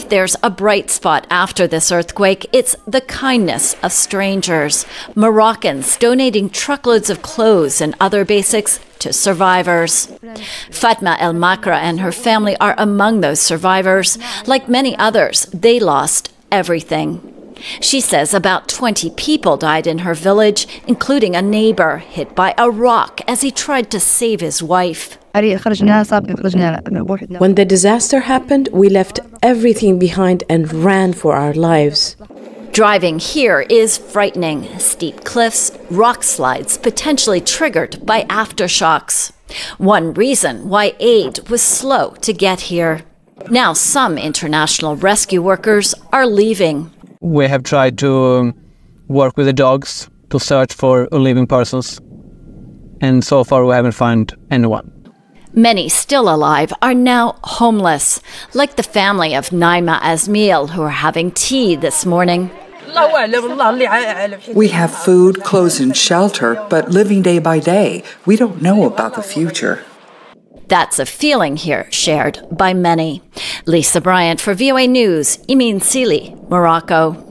If there's a bright spot after this earthquake, it's the kindness of strangers. Moroccans donating truckloads of clothes and other basics to survivors. Fatma El Makra and her family are among those survivors. Like many others, they lost everything. She says about 20 people died in her village, including a neighbor hit by a rock as he tried to save his wife. When the disaster happened, we left everything behind and ran for our lives. Driving here is frightening. Steep cliffs, rock slides potentially triggered by aftershocks. One reason why aid was slow to get here. Now some international rescue workers are leaving. We have tried to work with the dogs to search for living persons, and so far we haven't found anyone. Many still alive are now homeless, like the family of Naima Azmil, who are having tea this morning. We have food, clothes, and shelter, but living day by day, we don't know about the future. That's a feeling here shared by many. Lisa Bryant for VOA News, Imin Sili, Morocco.